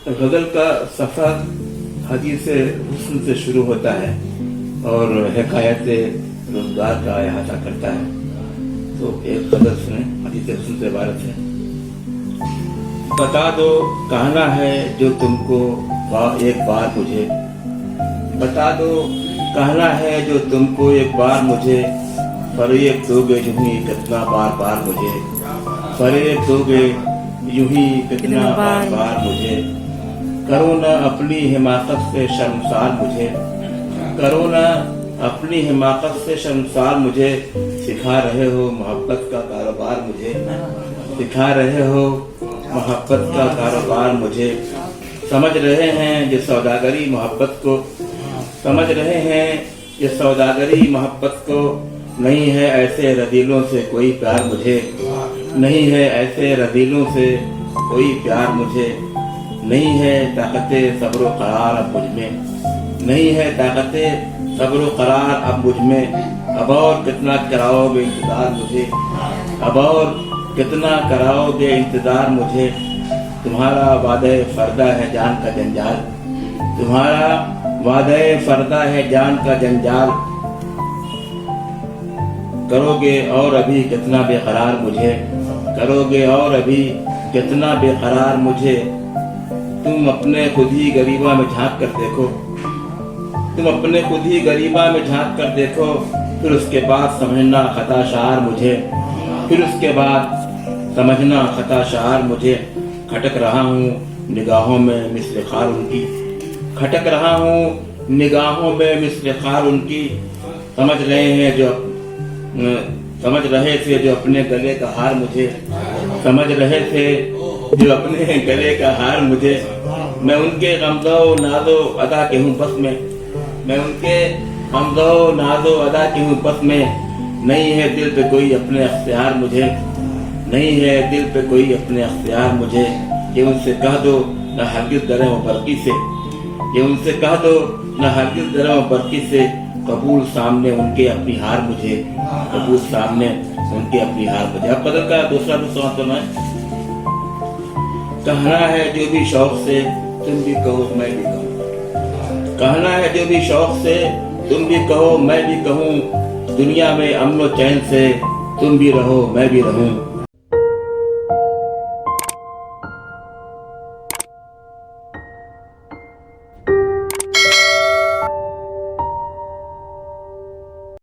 गज़ल का सफ़र हदीस हुस्न से शुरू होता है और हकायत रोजगार का अहाता करता है। तो एक गज़ल सुने, हदीस हुस्न से इबारत है। बता दो कहना है जो तुमको एक बार मुझे, बता दो कहना है जो तुमको एक बार मुझे, फरेब दोगे यूं ही कितना बार बार मुझे, फरेब दोगे यूं ही कितना बार बार मुझे। करो ना अपनी हिमाकत से शर्मसार मुझे, करो ना अपनी हिमाकत से शर्मसार मुझे। सिखा रहे हो मोहब्बत का कारोबार मुझे, सिखा रहे हो मोहब्बत का कारोबार मुझे। समझ रहे हैं ये सौदागरी मोहब्बत को, समझ रहे हैं ये सौदागरी मोहब्बत को। नहीं है ऐसे रदीलों से कोई प्यार मुझे, नहीं है ऐसे रदीलों से कोई प्यार मुझे। नहीं है ताकते सब्र करार अब मुझ में, नहीं है ताकते सब्र करार अब मुझ में। अब और कितना कराओगे इंतजार मुझे, अब और कितना कराओगे इंतजार मुझे। तुम्हारा वादे फरदा है जान का जंजाल, तुम्हारा वादे फरदा है जान का जंजाल। करोगे और अभी कितना बेकरार मुझे, करोगे और अभी कितना बेकरार मुझे। तुम अपने खुद ही गरीबा में झांक कर देखो, तुम अपने खुद ही गरीबा में झांक कर देखो। फिर उसके बाद समझना खता शार मुझे, फिर उसके बाद समझना खता शार मुझे। खटक रहा हूँ निगाहों में मिस्र खार उनकी, खटक रहा हूँ निगाहों में मिस्र खार उनकी। समझ रहे हैं जो समझ रहे थे जो अपने गले का हार मुझे, समझ रहे थे जो अपने गले का हार मुझे। मैं उनके गमज़ो नाज़ो अदा के हूँ बस में, मैं उनके गमज़ो नाज़ो अदा के हूँ बस में। नहीं है दिल पे कोई अपने अख्तियार मुझे, नहीं है दिल पे कोई अपने अख्तियार मुझे। ये उनसे कह दो न हरगिज़ डरे वो बरकी से, ये उनसे कह दो न हरगिज़ डरे वो बरकी से। कबूल सामने उनके अपनी हार मुझे, कबूल सामने उनके अपनी हार मुझे। अब बदल का दूसरा दूसरा सुना है। कहना है जो भी शौक से तुम भी कहो मैं भी कहूँ, कहना है जो भी शौक से तुम भी कहो मैं भी कहूँ। दुनिया में अमन व चैन से तुम भी रहो मैं भी रहूँ,